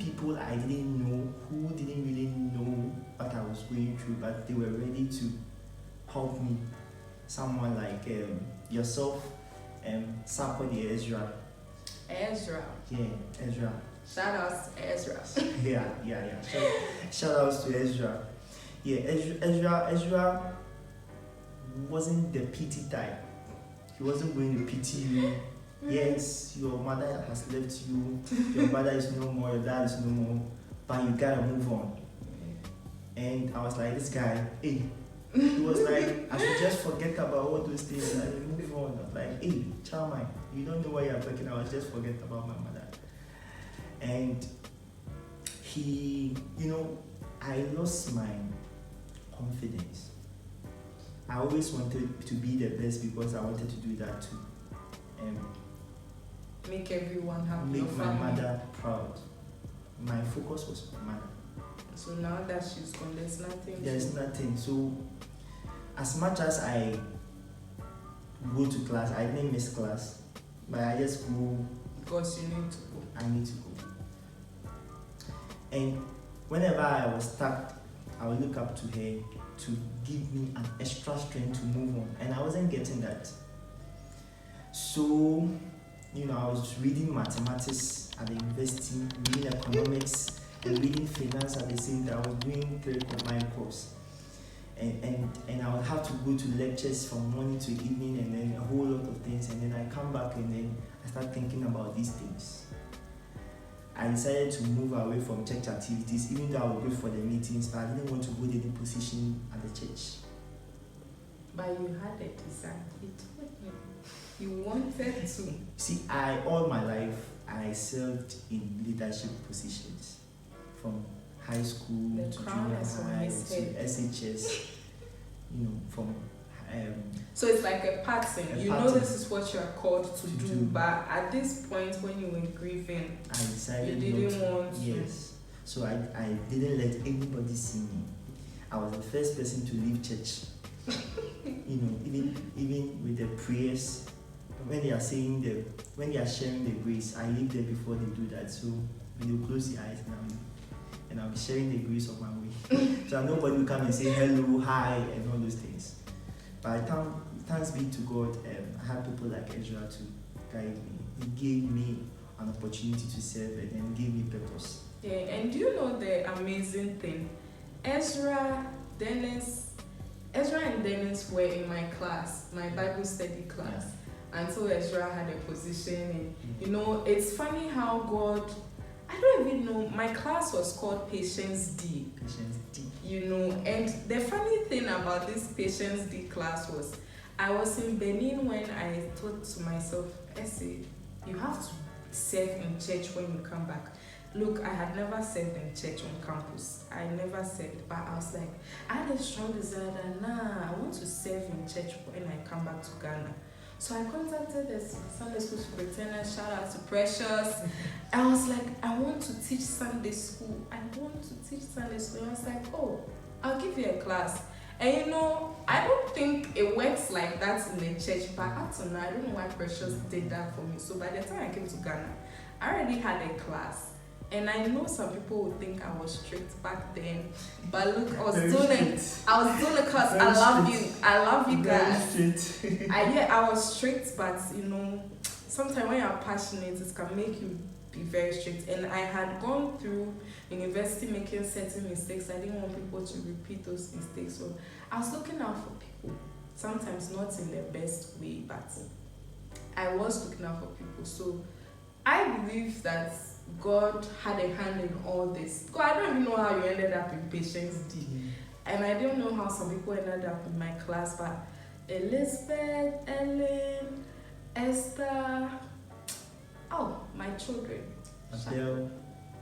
people I didn't know who didn't really know what I was going through, but they were ready to help me. Someone like yourself, Sapodi Ezra. Ezra. Yeah, Ezra. Shout outs to Ezra. yeah. Shout outs to Ezra. Yeah, Ezra wasn't the pity type. He wasn't going to pity you. Yes, your mother has left you, your brother is no more, your dad is no more, but you gotta move on. And I was like, this guy, hey, he was like, I should just forget about all those things and move on. I was like, hey, Charmine, you don't know what you're talking about, just forget about my mother. And he, I lost my confidence. I always wanted to be the best because I wanted to do that too. Make everyone happy. Make my mother proud. My focus was my mother. So now that she's gone, there's nothing. There's nothing. So as much as I go to class, I didn't miss class, but I just go because you need to go. I need to go. And whenever I was stuck, I would look up to her to give me an extra strength to move on, and I wasn't getting that. So I was reading mathematics at the university, reading economics, and reading finance at the same time. I was doing 3 combined course. And I would have to go to lectures from morning to evening and then a whole lot of things. And then I come back and then I start thinking about these things. I decided to move away from church activities, even though I would go for the meetings, but I didn't want to hold any position at the church. But you had a desire. You told me. You wanted to. See, all my life, I served in leadership positions. From high school the to junior high to SHS, from... so it's like a pattern. This is what you are called to do. But at this point, when you were grieving, I decided you didn't want to. Yes. So I didn't let anybody see me. I was the first person to leave church. Even with the prayers, when they are sharing the grace, I leave there before they do that. So when they close the eyes and I'll be sharing the grace of my way. So nobody will come and say hello, hi, and all those things. But thanks be to God, I had people like Ezra to guide me. He gave me an opportunity to serve and gave me purpose. Yeah, and do you know the amazing thing? Ezra and Dennis were in my class, my Bible study class. Yeah. Until Ezra had a position. And, it's funny how God... I don't even know. My class was called Patience D. Patience D. And the funny thing about this Patience D class was, I was in Benin when I thought to myself, Essie, you have to serve in church when you come back. Look, I had never served in church on campus. I never served, but I was like, I had a strong desire that, I want to serve in church when I come back to Ghana. So I contacted the Sunday school superintendent, shout out to Precious. I was like, I want to teach Sunday school. I was like, oh, I'll give you a class. And I don't think it works like that in the church, but up to now, I don't know why Precious did that for me. So by the time I came to Ghana, I already had a class. And I know some people would think I was strict back then, but look, I was doing it because I love you guys. I was strict, but sometimes when you're passionate, it can make you be very strict. And I had gone through university making certain mistakes. I didn't want people to repeat those mistakes, so I was looking out for people. Sometimes not in the best way, but I was looking out for people. So I believe that God had a hand in all this. God, I don't even know how you ended up in Patience D. And I don't know how some people ended up in my class, but Elizabeth, Ellen, Esther, my children.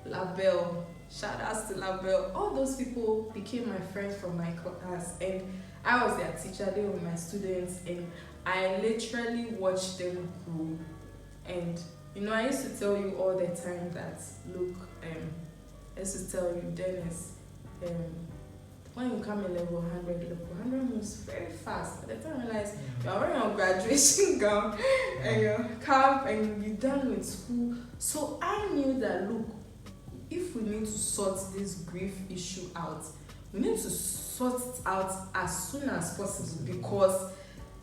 Labelle. Shout outs to Labelle. All those people became my friends from my class, and I was their teacher, they were my students, and I literally watched them grow. And I used to tell you all the time that, look, I used to tell you, Dennis, when you come in level 100 moves very fast. By the time I realized you're wearing your graduation gown and your cap and you're done with school. So I knew that, look, if we need to sort this grief issue out, we need to sort it out as soon as possible, because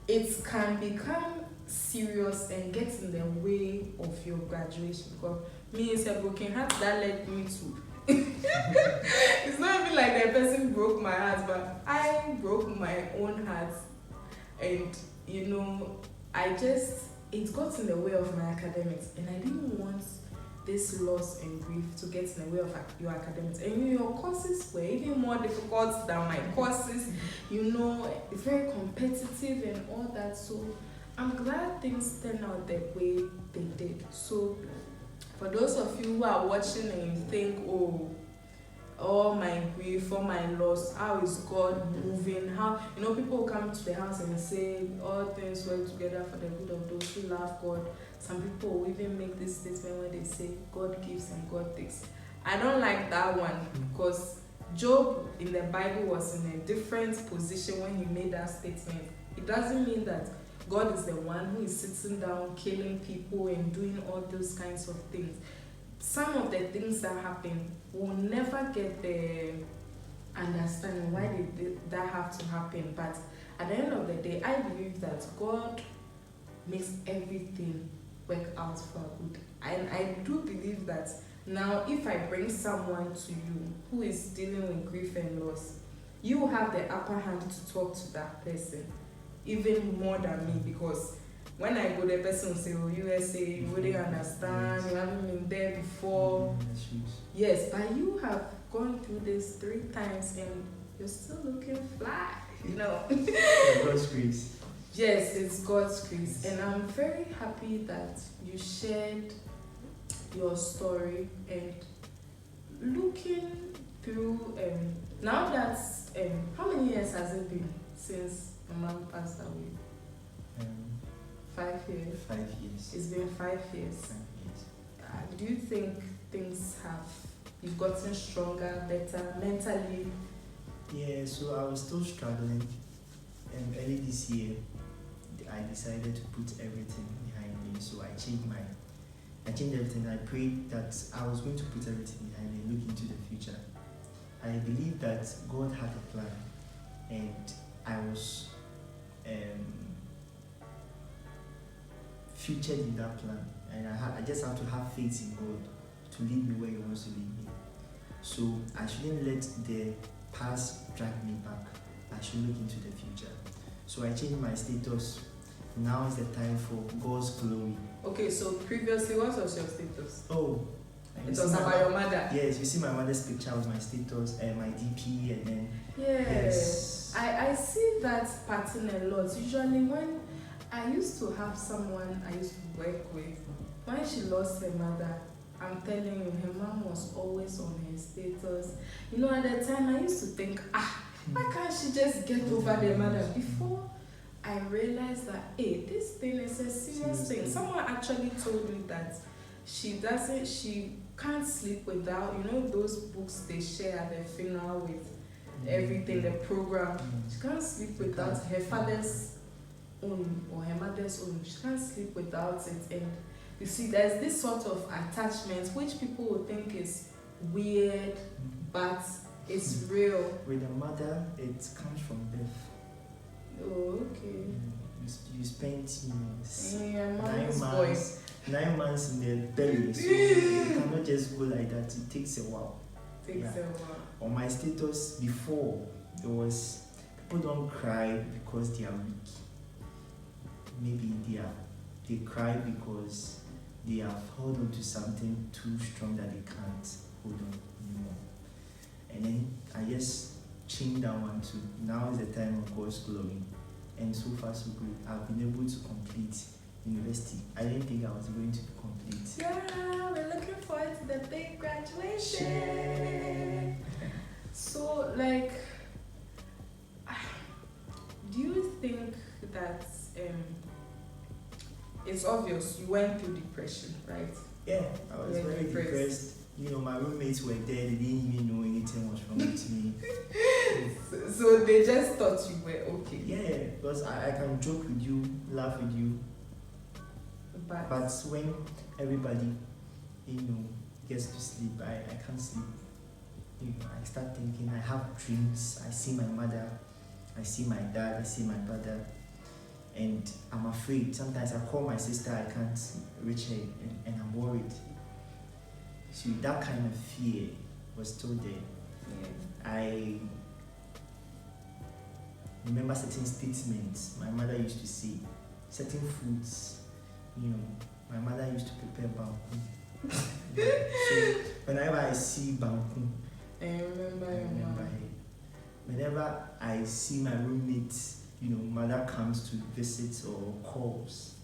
it can become serious and get in the way of your graduation. Because me as a broken heart, that led me to it's not even like the person broke my heart, but I broke my own heart. And it got in the way of my academics, and I didn't want this loss and grief to get in the way of your academics. And your courses were even more difficult than my courses. It's very competitive and all that. So I'm glad things turned out the way they did. So for those of you who are watching and you think, oh, all my grief, all my loss, how is God moving? How, people come to the house and say all things work together for the good of those who love God. Some people will even make this statement when they say God gives and God takes. I don't like that one, because Job in the Bible was in a different position when he made that statement. It doesn't mean that God is the one who is sitting down, killing people and doing all those kinds of things. Some of the things that happen, will never get the understanding why did that have to happen. But at the end of the day, I believe that God makes everything work out for good. And I do believe that now, if I bring someone to you who is dealing with grief and loss, you have the upper hand to talk to that person even more than me, because when I go, the person will say, oh, USA, you wouldn't understand, you haven't been there before. Yes, but you have gone through this 3 times and you're still looking fly, God's grace. Yes, it's God's grace. And I'm very happy that you shared your story, and looking through, now that, how many years has it been since my mom passed away? 5 years. 5 years. It's been 5 years. 5 years. Do you think you've gotten stronger, better mentally? Yeah, so I was still struggling. And early this year, I decided to put everything behind me. So I changed everything. I prayed that I was going to put everything behind me and look into the future. I believe that God had a plan, and I was featured in that plan, and I just have to have faith in God to lead me where He wants to lead me. So I shouldn't let the past drag me back. I should look into the future. So I changed my status. Now is the time for God's glory. Okay, so previously, what was your status? Oh, it was about your mother. Yes, you see my mother's picture with my status and my DP, and then yes. I see that pattern a lot. Usually when I used to have someone I used to work with, when she lost her mother, I'm telling you, her mom was always on her status. At the time I used to think, why can't she just get over the mother? Before I realized that, hey, this thing is a serious thing. Someone actually told me that she can't sleep without, those books they share at the funeral with everything, the program. She can't sleep without her father's own or her mother's own. She can't sleep without it. And you see, there's this sort of attachment which people would think is weird, but it's real. With a mother, it comes from birth. Oh, okay. You spent 9 months in the belly, so you cannot just go like that. It takes a while. A while. On my status before, there was people don't cry because they are weak. Maybe they cry because they have held on to something too strong that they can't hold on anymore. And then I just changed that one to now is the time of God's glory. And so far so good. I've been able to complete university. I didn't think I was going to complete. Yeah, we're looking forward to the big graduation. Yeah. So, do you think that it's obvious you went through depression, right? Yeah, I was very depressed. My roommates were there, they didn't even know anything was wrong with me. So they just thought you were okay. Yeah, because I can joke with you, laugh with you. But when everybody, gets to sleep, I can't sleep. I start thinking, I have dreams, I see my mother, I see my dad, I see my brother, and I'm afraid. Sometimes I call my sister, I can't reach her, and I'm worried. So that kind of fear was still there. Yeah. I remember certain statements my mother used to say, certain foods, my mother used to prepare banku. So whenever I see banku, I remember her. Whenever I see my roommates, mother comes to visit or calls,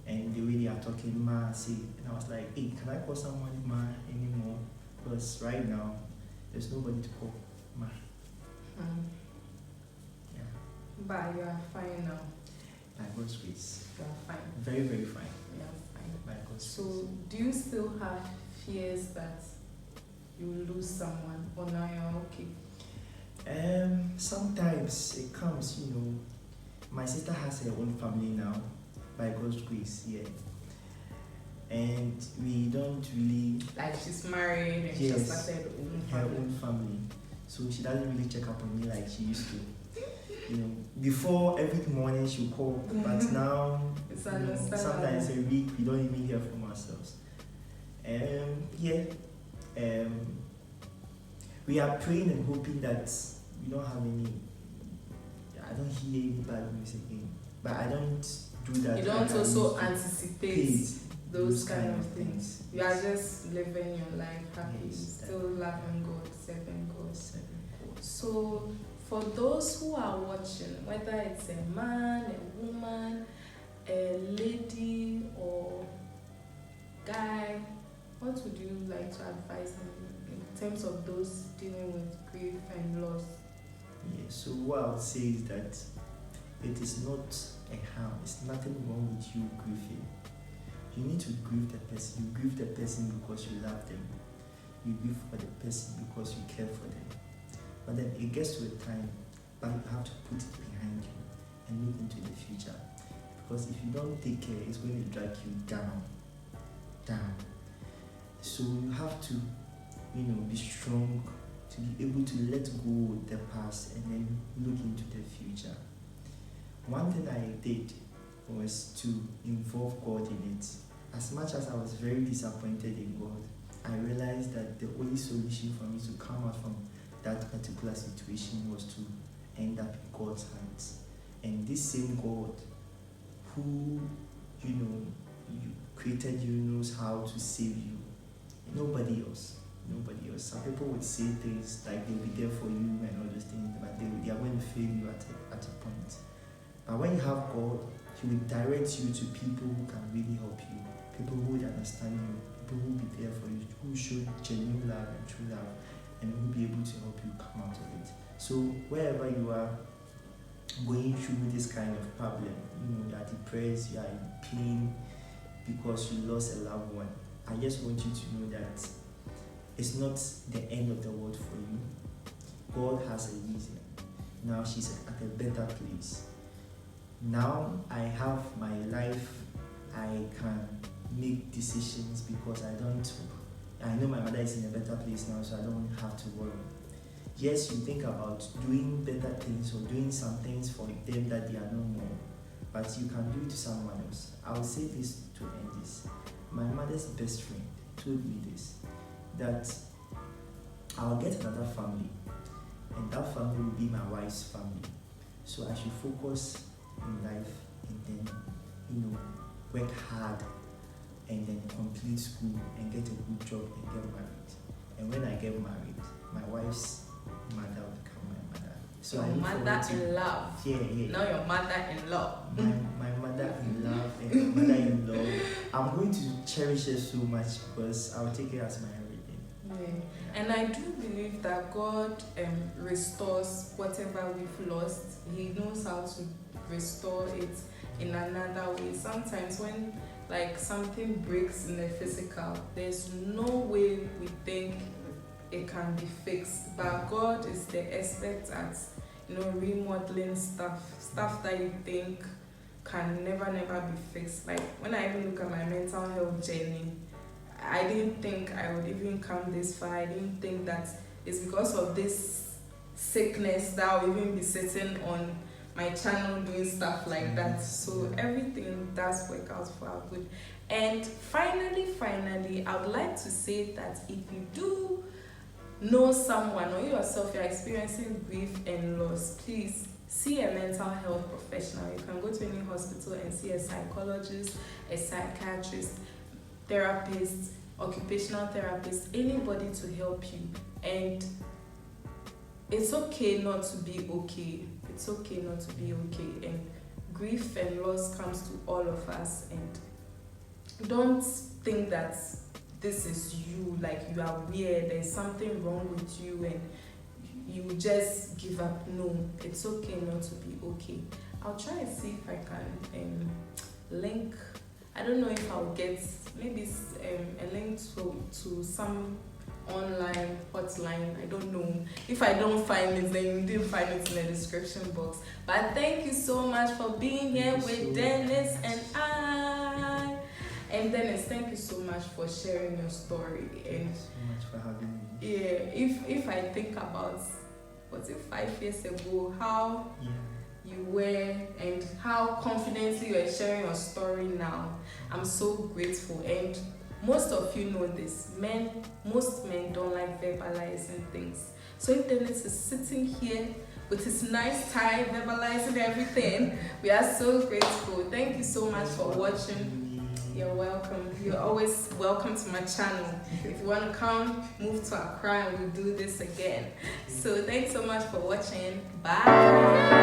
and the way they are talking, ma say, and I was like, hey, can I call someone ma anymore? Because right now there's nobody to call ma. Yeah. But you are fine now. By God's grace. You are fine. Very, very fine. You are fine. By God's So, grace. do you still have fears that you will lose someone, or now you're okay? Sometimes it comes, my sister has her own family now, by God's grace, yeah. And we don't really... Like she's married and yes, she started her own family. So she doesn't really check up on me like she used to. Before every morning she'll call, but now it's sometimes a week we don't even hear from ourselves. We are praying and hoping that we don't have any. I don't hear any bad news again, but I don't do that. You don't also anticipate those kind of things. You are Yes. just living your life happy, Yes, still loving God, serving God. So, for those who are watching, whether it's a man, a woman, a lady, or guy, what would you like to advise them in terms of those dealing with grief and loss? Yeah, so what I would say is that it is not a harm, it's nothing wrong with you grieving. You need to grieve the person. You grieve the person because you love them. You grieve for the person because you care for them. But then it gets to a time, but you have to put it behind you and look into the future. Because if you don't take care, it's going to drag you down. So you have to, be strong to be able to let go of the past and then look into the future. One thing I did was to involve God in it. As much as I was very disappointed in God, I realized that the only solution for me to come out from that particular situation was to end up in God's hands. And this same God who, you created you knows how to save you. Nobody else. Some people would say things like they'll be there for you and all those things, but they are going to fail you at a point. But when you have God, He will direct you to people who can really help you, people who would understand you, people who will be there for you, who show genuine love and true love, and who will be able to help you come out of it. So wherever you are going through this kind of problem, you are depressed, you are in pain because you lost a loved one, I just want you to know that it's not the end of the world for you. God has a reason. Now she's at a better place. Now I have my life. I can make decisions because I know my mother is in a better place now, so I don't have to worry. Yes, you think about doing better things or doing some things for them that they are no more, but you can do it to someone else. I'll say this to end this. My mother's best friend told me this, that I'll get another family, and that family will be my wife's family. So I should focus in life and then, work hard and then complete school and get a good job and get married. And when I get married, my wife's mother will become my mother. So your mother-in-law. Yeah. Now your mother-in-law. My mother-in-law and mother-in-law. I'm going to cherish her so much because I'll take her as my everything. Yeah. And I do believe that God restores whatever we've lost. He knows how to restore it in another way. Sometimes when something breaks in the physical, there's no way we think it can be fixed. But God is the expert at remodeling stuff that you think can never be fixed. Like when I even look at my mental health journey, I didn't think I would even come this far. I didn't think that it's because of this sickness that I'll even be sitting on my channel doing stuff like that. So everything does work out for our good. And finally, I would like to say that if you do know someone or yourself, you're experiencing grief and loss, please see a mental health professional. You can go to any hospital and see a psychologist, a psychiatrist, therapist, occupational therapist, anybody to help you. And it's okay not to be okay. It's okay not to be okay. And grief and loss comes to all of us. And don't think that this is you, like you are weird, there's something wrong with you and you just give up. No, it's okay not to be okay. I'll try and see if I can link, I don't know if I'll get maybe a link to some online hotline. I don't know. If I don't find it, then you didn't find it in the description box. But thank you so much for being here with Dennis and I. And Dennis, thank you so much for sharing your story. And thank you so much for having me. Yeah, if I think about, was it 5 years ago, how you were and how confidently you are sharing your story now, I'm so grateful. And most of you know this, most men don't like verbalizing things. So if Dennis is sitting here with his nice tie, verbalizing everything, we are so grateful. Thank you so much for watching. You're welcome. You're always welcome to my channel. If you want to come, move to Accra and we'll do this again. So thanks so much for watching. Bye.